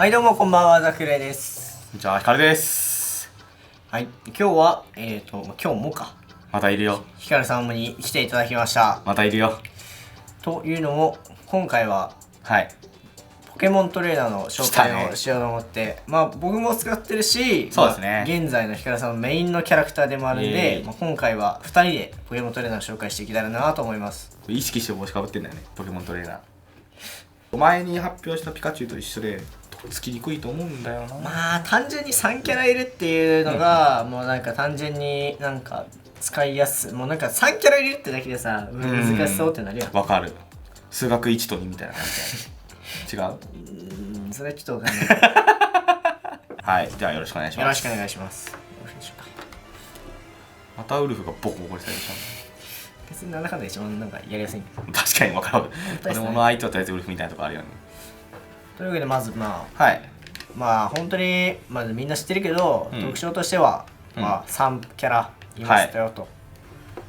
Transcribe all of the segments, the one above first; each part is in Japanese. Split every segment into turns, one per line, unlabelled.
はいどうもこんばんは、ザクレです。
じゃあ、ヒカルです。
はい、今日は今日もか
またいるよ。
ヒカルさんに来ていただきました。
またいるよ。
というのも今回は
はい。
ポケモントレーナーの紹介をしようと思って、僕も使ってるし、
そうですね
現在のヒカルさんのメインのキャラクターでもあるんで、今回は2人でポケモントレーナーを紹介していけたらなと思います。
意識して帽子かぶってんだよね、ポケモントレーナー。前に発表したピカチュウと一緒でとっつきにくいと思うんだよな。
単純に3キャラいるっていうのが、もうなんか単純になんか使いやすい、もうなんか3キャラいるってだけでさ難しそうってなるやん。
わかる。数学1と2みたいな感じ。違う？
それはちょっとわかんない。
はい、じゃあよろしくお願いします。
よろしくお願いします。
またウルフがボコボコにされてし
別になんだかんだ一番なんかやりやすいんだ。
確かにわかる。
当に
俺の相手はとりあえずウルフみたいなとこあるよね。
というわけでまず
はい
本当にまずみんな知ってるけど、特徴としては3キャラいましたよと。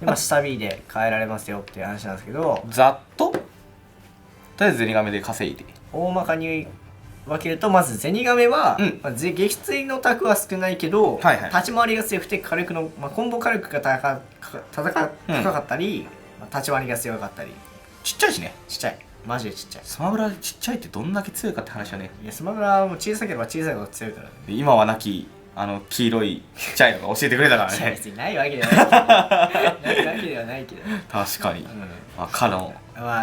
今下 B で変えられますよっていう話なんですけど、
ざっととりあえずゼニガメで稼いで
大まかに分けると、まずゼニガメは、撃墜のタクは少ないけど、立ち回りが強くて火力の、コンボ火力が高かったり、立ち回りが強かったり。
ちっちゃいしね。
ちっちゃい、マジでちっちゃい。
スマブラちっちゃいってどんだけ強いかって話よね。
いや、スマブラはもう小さければ小さいほど強いからね。
今はなき黄色いちっちゃいのが教えてくれたからね。
別にないわけではないけどないわけではないけど
確かに、カノ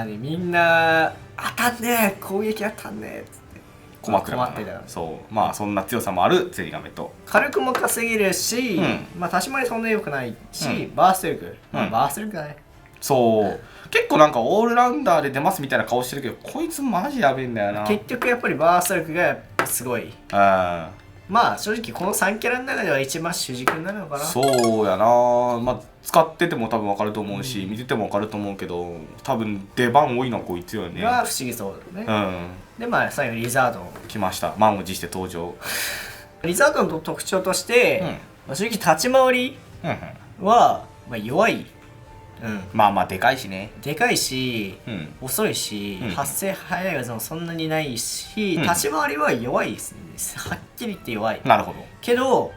ン
みんな当たんねえ、攻撃当たんねえっつって
困って
たから。
そうそんな強さもあるゼニガメと
火力も稼げるし、立ち回りそんな良くないし、バースト力バースト力だね。
そう結構なんかオールラウンダーで出ますみたいな顔してるけど、こいつマジやべえんだよな。
結局やっぱりバースト力がやっぱすごい。正直この3キャラの中では一番主軸になるのかな。
そうやな。使ってても多分分かると思うし、見てても分かると思うけど、多分出番多いのはこいつよね。
が不思議そうだね。で最後リザードン
来ました。満を持して登場。
リザードンの特徴として、正直立ち回りは弱い。
でかいしね。
でかいし、遅いし、発生早い技もそんなにないし、立ち回りは弱いですね。はっきり言って弱い。
なるほど。
けど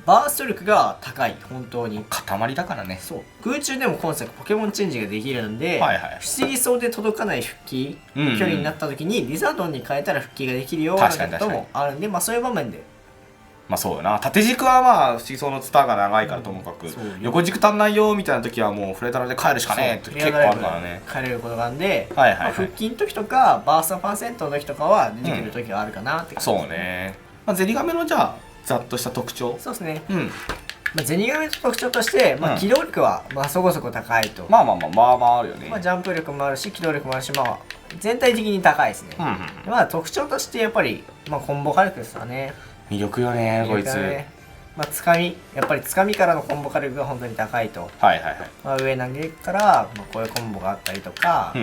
バースト力が高い。本当に
塊だからね。
そう、空中でも今作ポケモンチェンジができるので、不思議そうで届かない復帰距離になった時にリザードンに変えたら復帰ができるようなこともあるんで、そういう場面で
そうよな。縦軸は不思議そうのツタが長いからともかく、横軸足んないよみたいな時はもうフレータラで帰るしかねえって結構あるからね。
帰れることがあるんで、復帰の時とかバーストパーセントの時とかは出てくる時があるかなって感じ。
そうね。ゼニガメのじゃあざっとした特徴。
そうですね。ゼニガメの特徴として、機動力はそこそこ高いと。
あるよね。
ジャンプ力もあるし機動力もあるし、全体的に高いですね。特徴としてやっぱりコンボ火力ですよね。
魅力よねこいつ。
つかみからのコンボ火力が本当に高いと。上投げからこういうコンボがあったりとか、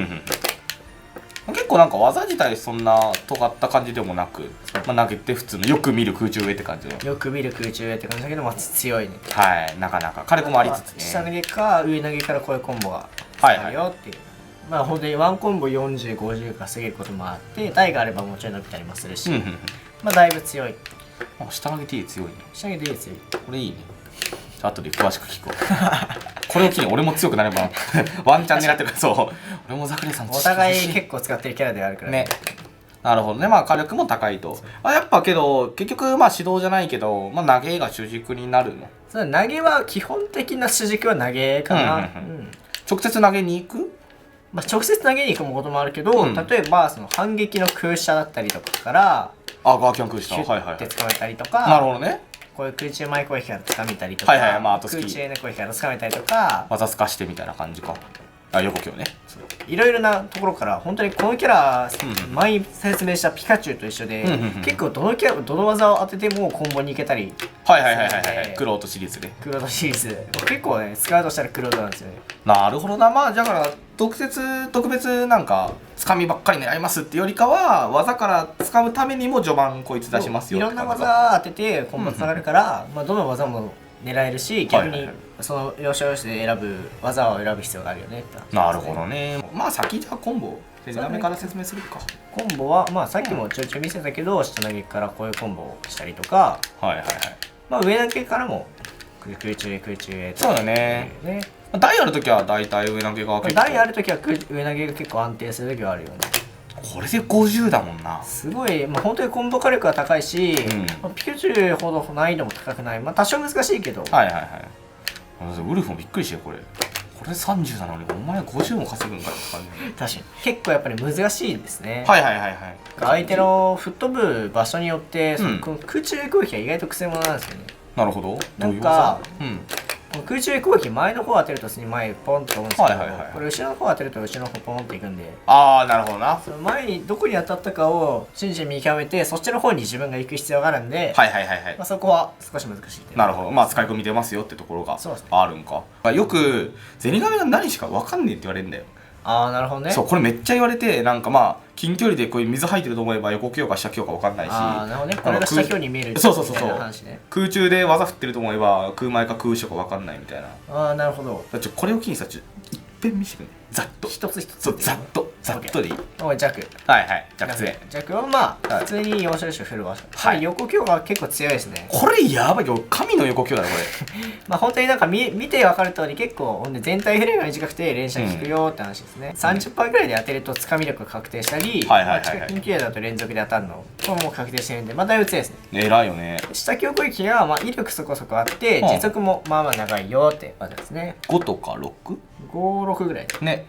結構なんか技自体そんな尖った感じでもなく、投げて普通のよく見る空中上って感じの。
よく見る空中上って感じだけど、強いね。
なかなか火力もありつつね。
下投げか上投げからこういうコンボがあるよっていう。本当にワンコンボ40、50稼げることもあって、台があればもちろん伸びたりもするし、だいぶ強い。
下投げ T 強いね。
下投げ T 強い。
これいいね。後で詳しく聞こう。これを機に俺も強くなればワンチャン狙ってるから。そう俺もザクレさん
お互い結構使ってるキャラではあるからね。
なるほどね。火力も高いと。やっぱけど結局指導じゃないけど、投げが主軸になるの。
そう投げは基本的な主軸は投げかな。
直接投げに行く？
直接投げに行くこともあるけど、例えばその反撃の空射だったりとかから
ガーキャン空射
ヒュッて掴めたりとか。
なるほどね。
こういう空中前攻撃から掴めたりとか、空中への攻撃から掴めたりとか、
技すかしてみたいな感じか。横強ね。
いろいろなところから本当にこのキャラ、前に説明したピカチュウと一緒で、結構どの技を当ててもコンボに行けたり。
クロートシリーズね。
クロートシリーズ結構ね、使うとしたらクロートなんですよね。
なるほどな。だから特別なんか掴みばっかり狙いますってよりかは、技から掴むためにも序盤こいつ出しますよ。
いろんな技当ててコンボつながるから、どの技も狙えるし、逆にその要所要所で選ぶ技を選ぶ必要があるよねって。
なるほどね。先じゃあコンボゼニガメから説明するか。
コンボはまあさっきもちょいちょい見せたけど、下投げからこういうコンボをしたりとか、
はいはいはい。
まあ上投げからも空中へ空中へ
そうだね。台あるときは大体上投げが結構、
台あるときは上投げが結構安定するときはあるよね。
これで50だもんな。
すごい、まあ、本当にコンボ火力が高いし、まあ、ピカチュウほど難易度も高くない。まあ多少難しいけど。
はいはいはい。ウルフもびっくりしてよ、これ30なのにお前50も稼ぐんかって感じ。
確かに結構やっぱり難しいですね。
はいはいはいはい。
相手の吹っ飛ぶ場所によって、その空中攻撃は意外と癖者なんですよね。
なるほど。
なんか空中攻撃前の方当てると普通に前ポンと飛ぶんですけど、これ後ろの方当てると後ろの方ポンっていくんで、
ああなるほどな。
その前にどこに当たったかを瞬時に見極めてそっちの方に自分が行く必要があるんで、
はいはいはいはい、
まあ、そこは少し難しい。
なるほど。まあ使い込み出ますよってところがあるんか。よくゼニガメが何しか分かんねえって言われるんだよ。
ああなるほどね。
そうこれめっちゃ言われて、なんかまあ近距離でこういう水入ってると思えば横強か下強か分かんないし、
ああなるほどね。これが下強に見えるみ
たい
な話ね。
空中で技振ってると思えば空前か空後か分かんないみたいな。
ああなるほど。
これを機にさいっぺん見せてくれ。ざっと
一つ一つ。
そうざっとでいい。
おい弱。
はいはい弱杖。
弱はまあ普通に4種類振る場所。はい。横強が結構強いですね。
これやばいよ。神の横強だねこれ。
まあ本当になんか見て分かる通り結構全体フレーが短くて連射効くよって話ですね。30% ぐらいで当てるとつかみ力が確定したり、近距離だと連続で当たるのこれも確定してるんで、まあだいぶ強いですね。
偉いよね。
下強攻撃はまあ威力そこそこあって時速もまあまあ長いよって感じですね。
5とか 6？
5、6ぐらい
ね。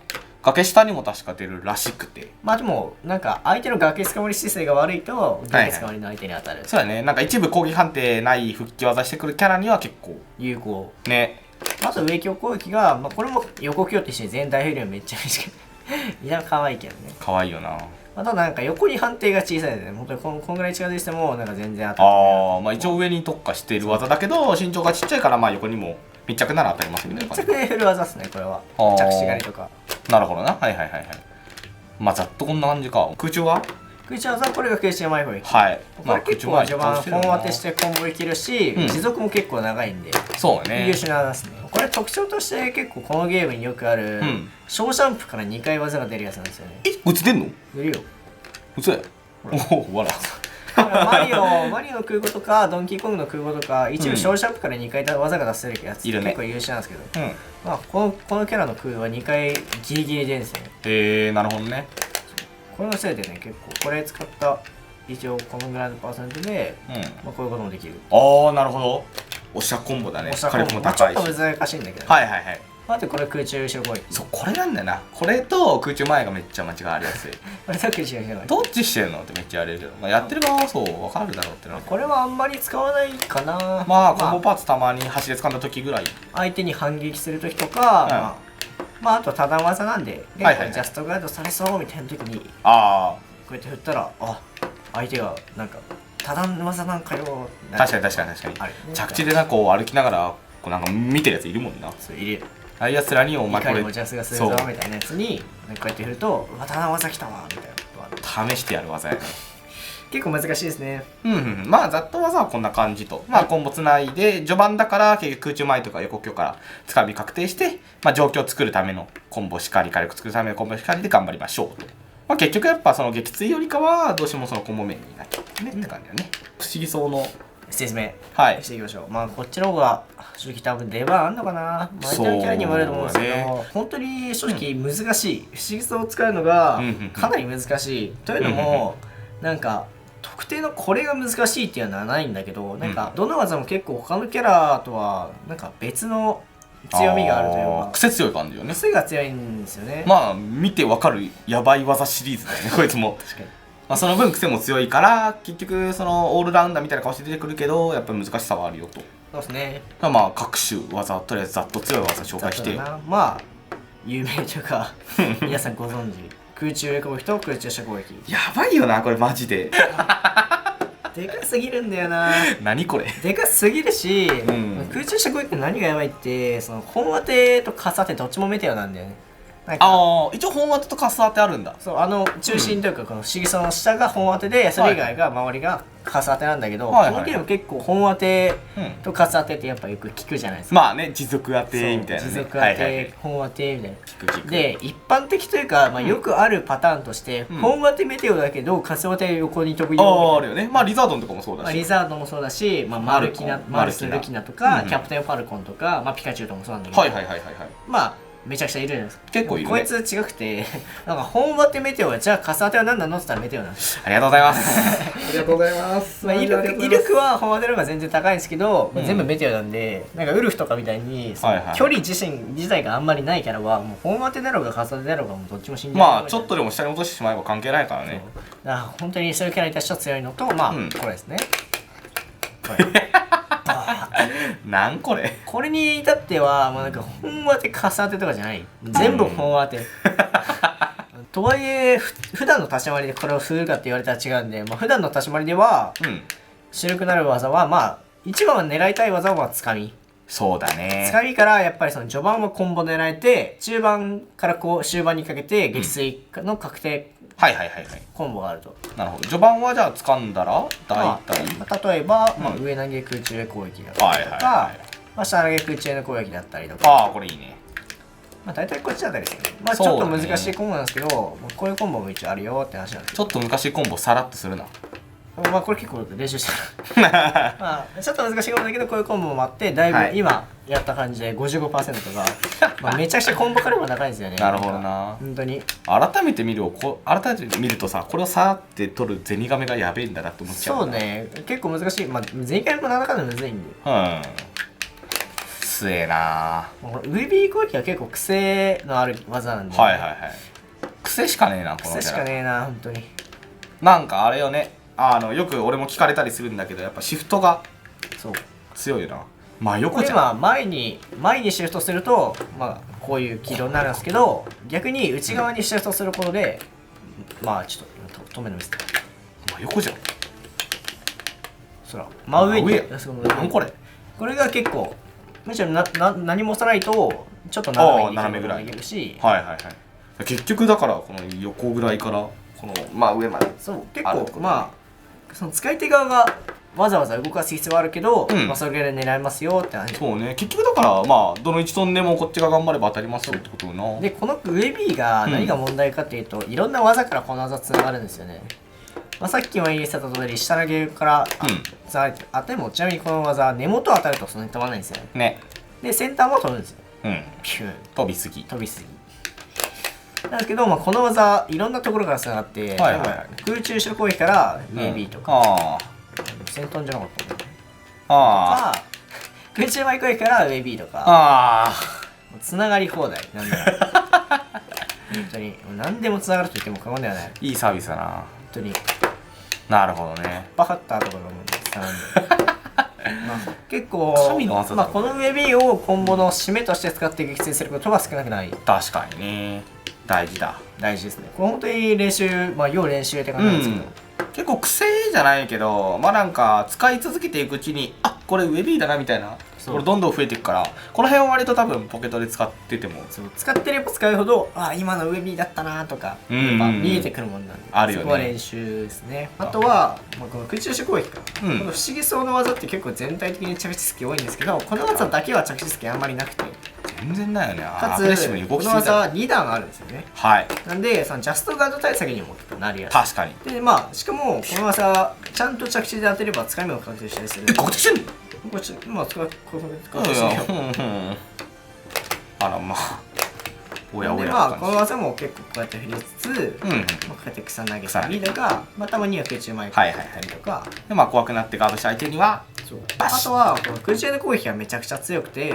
崖下にも確か出るらしくて、
まあでもなんか相手の崖つかまり姿勢が悪いと崖つかまりの相手に当たる、
そうだね。なんか一部攻撃判定ない復帰技してくるキャラには結構
有効
ね。
あと上強攻撃が、まあ、これも横強ってして全体フレーめっちゃ短いいや可愛いけどね。
可愛いよな。
あとなんか横に判定が小さいですね。本当にこんぐらい近づいてもなんか全然当たる。
ああまあ一応上に特化している技だけど身長がちっちゃいからまあ横にも密着なら当たりますみたいな
感じ。密着で振る技ですねこれは。着地狩りとか。
なるほどな。はいはいはいはい。まあざっとこんな感じか。空中は
空中技これが空中前攻撃。
はい。
これ結構序盤本当てしてコンボできるし、持続も結構長いんで。
そうね。
優秀な技ですね。これ特徴として結構このゲームによくある、小ジャンプから2回技が出るやつなんですよね。
こいつ出んの？
出るよ。
嘘や。おおわら。
マリオの空語とかドンキーコングの空語とか一部小ジャンプから2回技が出せるやつ結構優秀なんですけど、まあこのキャラの空は2回ギリギリ出るんですよね。
なるほどね。
これのせいでね結構これ使った一応このぐらいのパーセントで、まあこういうこともできる。
ああなるほど。おしゃコンボだね。
火力も高いし。ちょっと難しいんだけど。
はいはいはい。
あとこれ空中後ろ攻撃。
そうこれなんだよな。これと空中前がめっちゃ間違われやすい。
これと空中後ろ攻撃。
どっちしてるのってめっちゃ言われるけど、まあ、やってる側はそう分かるだろうっての。
これはあんまり使わないかな。
まあコンボパーツたまに端で掴んだ時ぐらい。
相手に反撃する時とか、まああと多段技なんで、ジャストガードされそうみたいな時に、こうやって振ったら相手がなんか多段技なんかよ。
確かに着地でなこう歩きながらこうなんか見てるやついるもんな。
そういる。
ああいうやつらにお前
これいかにもジャスがするぞみたいなやつにこうやって振ると多段技きたわみたい
な。試してやる技やね。
結構難しいですね。
まあざっと技はこんな感じと、まあコンボつないで序盤だから結局空中前とか横強からつかみ確定して、まあ状況を作るためのコンボしかり火力作るためのコンボしかりで頑張りましょうと。まあ結局やっぱその撃墜よりかはどうしてもそのコンボ面になっちゃうねって感じだね。不思議そうの
説明していきましょう。まあこっちの方が正直多分出番あんのかな。相手のキャラにもよると思うんですけど、本当に正直難しい。不思議さを使うのがかなり難しい。というのもなんか特定のこれが難しいっていうのはないんだけど、なんかどの技も結構他のキャラとはなんか別の強みがあるというか、
癖強い感じよね。
癖が強いんですよね。
まあ見てわかるやばい技シリーズだよねこいつも。確かに。まあその分癖も強いから結局そのオールラウンダーみたいな顔して出てくるけどやっぱり難しさはあるよと。
そうですね。
まあ各種技とりあえずざっと強い技紹介して。
まあ有名というか皆さんご存知空中攻撃と空中下攻撃。
やばいよなこれマジで。
でかすぎるんだよな。
何これ。
でかすぎるし、空中下攻撃って何がやばいってその本当てと傘当てどっちもメテオなんだよね。なんか
一応本当とカス当てあるんだ。
そう中心というかこの不思議その下が本当てでそれ以外が周りがカス当てなんだけど、このゲーム結構本当てとカス当てってやっぱよく聞くじゃないですか。
まあね、持続当てみたいな、ね、
持続当て、本当てみたいな。で一般的というか、まあ、よくあるパターンとして、本当てメテオだけどカス当て横に飛ぶよう
あるよね。まあリザードンとかもそうだし、
リザードもそうだし、まあ、マルスルキナとか、キャプテンファルコンとか、まあ、ピカチュウとかもそうなんだけど、まあめちゃくちゃいるじゃないですか。
結構いるね。
こいつ違くて、なんか本当てメテオはじゃあカス当ては何なのって言ったらメテオなんです。
ありがとうございます。
ありがとうございます。
まあ、イルクは本当ての方が全然高いんですけど、全部メテオなんで、なんかウルフとかみたいに距離自体があんまりないキャラはもう本当てだろうがカス当てだろうがもうどっちも死んじゃう。
まあちょっとでも下に落としてしまえば関係ないからね。
だから本当にそういうキャラに対しては強いのと、まあ、これですね。
なんこれ
これに至っては、まあ、なんか本当てカス当てとかじゃない、全部本当てとはいえ普段の立ち回りでこれを振るかって言われたら違うんで、まあ、普段の立ち回りでは、主力なる技はまあ一番は狙いたい技はつかみ。
そうだね。
つかみからやっぱりその序盤はコンボ狙えて、中盤からこう終盤にかけて撃墜の確定コンボがあると。
なるほど。序盤はじゃあ掴んだら大体、
例えば、まあ、上投げ空中攻撃だったりとか、まあ、下投げ空中の攻撃だったりとか。
これいいね。
まあ大体こっちだったりですね。まあちょっと難しいコンボなんですけど、こういうコンボも一応あるよって話なんです。
ちょっと難しいコンボさらっとするな。
まあこれ結構練習してる。まあちょっと難しいコンボだけどこういうコンボもあって、だいぶ今やった感じで 55% が、まあめちゃくちゃコンボ火力が高いんですよね。
なるほどな。
本当に。
改めて見るとさ、これをさって取るゼニガメがやべえんだなって思っちゃう。
そうね、結構難しい。まあゼニガメもなんだかんだむずいんで。
強えな。
ウェビー攻撃は結構癖のある技なんで。
癖しかねえな、このキャラ。
癖しかねえな、本当に。
なんかあれよね、よく俺も聞かれたりするんだけど、やっぱシフトが強いよな。まあ横じゃん。
前にシフトすると、まあこういう黄色になるんですけど、逆に内側にシフトすることで、まあちょっと止めのミス。
まあ横じゃん。
真上に。
何これ。
これが結構むしろ何も押さないとちょっと斜めぐらいできるし、
結局だからこの横ぐらいからこの上まで、
そう結構まあその使い手側がわざわざ動かす必要はあるけど、まあそれぐらいで狙えますよって話。
そうね、結局だからまあどの位置飛んでもこっちが頑張れば当たりますよってことな。
でこのウェビーが何が問題かっていうと、いろんな技からこの技つながるんですよね。まあ、さっきも言ってた通り下投げから当ても、ちなみにこの技根元当たるとそんなに飛ばないんですよね。で先端も飛ぶんですよ。ピューン
飛びすぎ
なんですけど、まあ、この技いろんなところからつながって、空中後ろ攻撃からウェビーとか、先端じゃなかったとか、空中前攻撃からウェビーとか、つながり放題なんだろう。本当に何でもつながると言っても過言ではない。
いいサービスだな、本
当に。
なるほどね。
バハッターとかがもうつながるんで結構まあこのウェビーをコンボの締めとして使って撃墜することは少なくない。
確かにね、大事
ですね。これ本当に練習、まあ要練習って感じなんですけど、
結構癖じゃないけど、まあなんか使い続けていくうちに、これウェビーだなみたいな、これどんどん増えていくから、この辺は割と多分ポケットで使ってても、
使ってれば使うほど今のウェビーだったなとか見えてくるもんなんで、
あるよね。
そこは練習ですね。あとは、この空中攻撃か、この不思議そうな技って結構全体的に着地隙多いんですけど、この技だけは着地隙あんまりなくて、
全然ないよね。
かつこの技は2段あるんですよね。なんでそのジャストガード対策にもなりやすい。
確かに。
でまあしかもこの技ちゃんと着地で当てれば使い目も確定したりする。
確定してんの？
これまあ使う
あらまあ。おやおや。
まあこの技も結構こうやって振りつつ、こうやって草投げしたりとか、たまには空中前攻撃したりとか。
でまあ怖くなってガードした相手には、
あとはこの空中で攻撃がめちゃくちゃ強くて、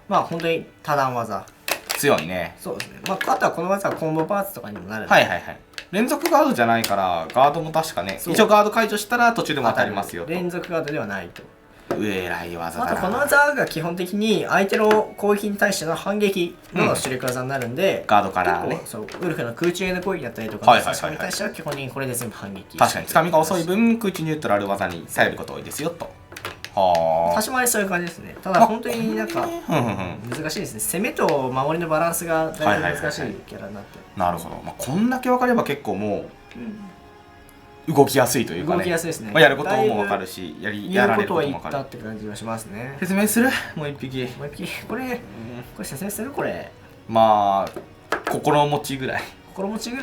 まあ本当に多段技。
強いね。
そうですね。まああとはこの技はコンボパーツとかにもなるんで。
連続ガードじゃないからガードも確かね、一応ガード解除したら途中でも当たりますよと。
連続ガードではないと。
偉い技だな。
あとこの技が基本的に相手の攻撃に対しての反撃の主力技になるんで、
ガードからね、
ウルフの空中への攻撃だったりとか差し込みに対しては基本的にこれで全部反撃。
確かにつかみが遅い分空中ニュートラル技にされること多いですよと。は
立ち回りそういう感じですね。ただ本当になんか難しいですね。攻めと守りのバランスがだいぶ難しいキャラになって、
なるほど、こんだけ分かれば結構もう動きやすいというかね、
動きやすいですね。
やることも分かるし、やられることも分かる。
言うことは言ったって感じがしますね。
説明する？もう一匹
これ説明する？これ
まあ心持ちぐらい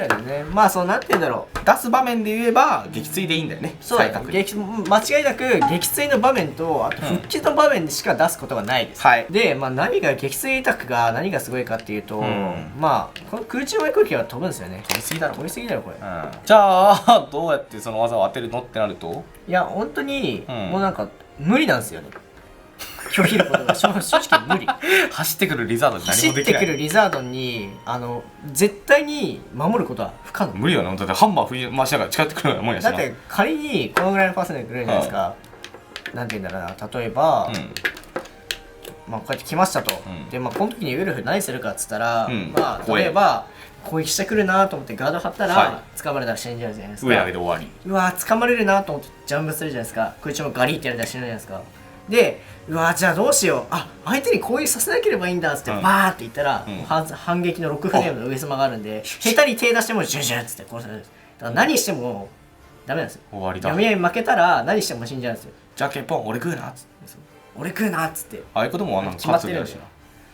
だね。まあそうなんて言うんだろう、
出す場面で言えば撃墜でいいんだよね。
そう、間違いなく撃墜の場面とあと復帰の場面でしか出すことがないです、で、何が撃墜タクが何がすごいかっていうと、この空中前空気は飛ぶんですよね。飛びすぎだろこれ、
じゃあどうやってその技を当てるのってなると、
いや本当にもうなんか無理なんですよね。拒否ることが正直無理。
走ってくるリザードに何もできない。
走ってくるリザードに絶対に守ることは不可能。無
理よな。だってハンマー振り回しながら近寄ってくるようなもんやしな。
だって仮にこのぐらいのパーセントでくれるじゃないですか、なんて言うんだろうな、例えば、こうやって来ましたと、でこの時にウルフ何するかっつったら、例えば攻撃してくるなと思ってガード張ったら、掴まれたら死んじゃうじゃないですか。
上上げて終わり。
うわ掴まれるなと思ってジャンプするじゃないですか。空中もガリってやれたら死ぬじゃないですか。で、うわじゃあどうしよう、相手に攻撃させなければいいんだっつってバーって言ったら、反撃の6フレームの上様があるんで、下手に手出してもジュジュッつって殺されるんです。だから何してもダメなんですよ。
終わりだ。
読み合い負けたら何しても死んじゃうんですよ。
じゃあケンポン俺食うなっつって、
俺食うなっつって、
ああいうことも
決まってるんですよ。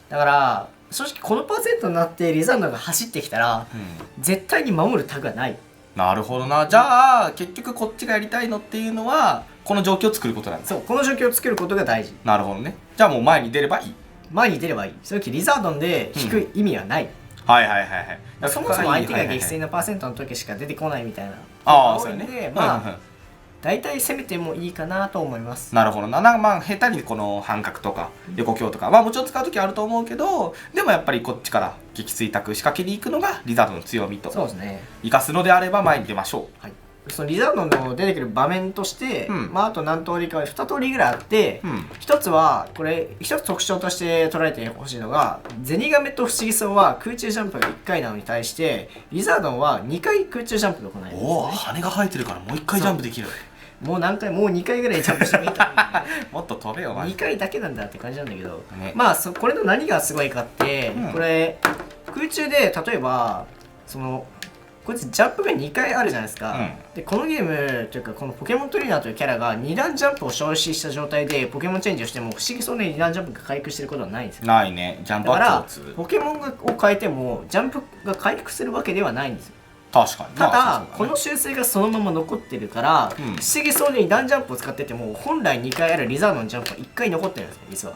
だから正直このパーセントになってリザンドが走ってきたら、絶対に守るタグはない。
なるほどな。じゃあ結局こっちがやりたいのっていうのはこの状況を作ることなんです。
そう、この状況を作ることが大事。
なるほどね。じゃあもう前に出ればいい。
その時リザードンで引く意味はない。そもそも相手が撃墜のパーセントの時しか出てこないみたいな。
そうよね。
大体攻めてもいいかなと思います。
なるほどな。下手にこの半角とか横強とかもちろん使う時あると思うけど、でもやっぱりこっちから撃墜タク仕掛けに行くのがリザードの強みと。
そうですね。
生かすのであれば前に出ましょう。
そのリザードンの出てくる場面として、あと何通りか2通りぐらいあって、1つはこれ1つ特徴として捉えてほしいのが、ゼニガメと不思議そうは空中ジャンプが1回なのに対してリザードンは2回空中ジャンプで行えるんですね。
羽が生えてるからもう1回ジャンプできる。
もう2回ぐらいジャンプしてもいいか
もっと飛べよマジ
で。2回だけなんだって感じなんだけど、これの何がすごいかって、これ空中で例えばこいつジャンプが2回あるじゃないですか、でこのゲームというかこのポケモントレーナーというキャラが2段ジャンプを消費した状態でポケモンチェンジをしても不思議そうに2段ジャンプが回復してることはないんですよ。
ないね。ジャンプは共通。
だからポケモンを変えてもジャンプが回復するわけではないんですよ。
確かに。
ただ、この習性がそのまま残ってるから、不思議そうに2段ジャンプを使ってても本来2回あるリザードのジャンプは1回残ってるんですよ実は。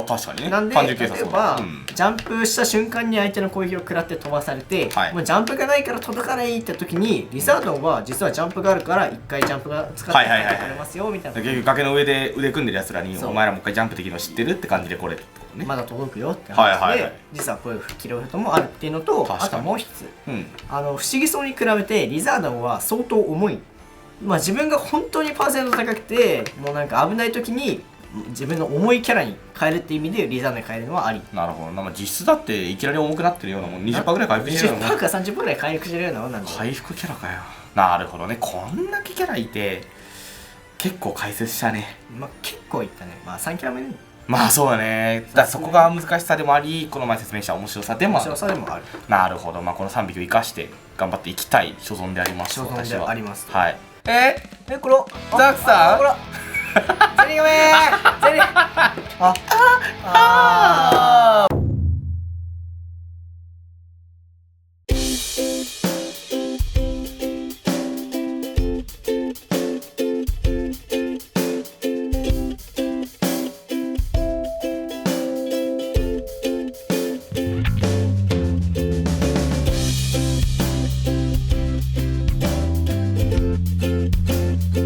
確かにね。
なんで例えば、ジャンプした瞬間に相手の攻撃を食らって飛ばされて、もうジャンプがないから届かないって時にリザードンは実はジャンプがあるから1回ジャンプが使って取れますよみたいな。
結局崖の上で腕組んでるやつらにお前らもう一回ジャンプできるの知ってるって感じでこれってことね。
まだ届くよって話で、実はこういうキロフトもあるっていうのと、あともう一つ、不思議そうに比べてリザードンは相当重い。自分が本当にパーセント高くてもうなんか危ない時に自分の重いキャラに変えるっていう意味でリザードンに変えるのはあり。
なるほど。実質だっていきなり重くなってるようなもん。20%ぐらい回復してるようなもん。
20%か30%ぐらい回復してるようなもんなんで。
回復キャラかよ。なるほどね。こんだけキャラいて結構解説したね。
結構いったね。3キャラ目ね。
そうだね。そこが難しさでもあり、この前説明した面白さでもある。なるほど。この3匹を生かして頑張っていきたい所存であります。
私はあります。
はい。
これ
ザクさん。
ゼニガメ。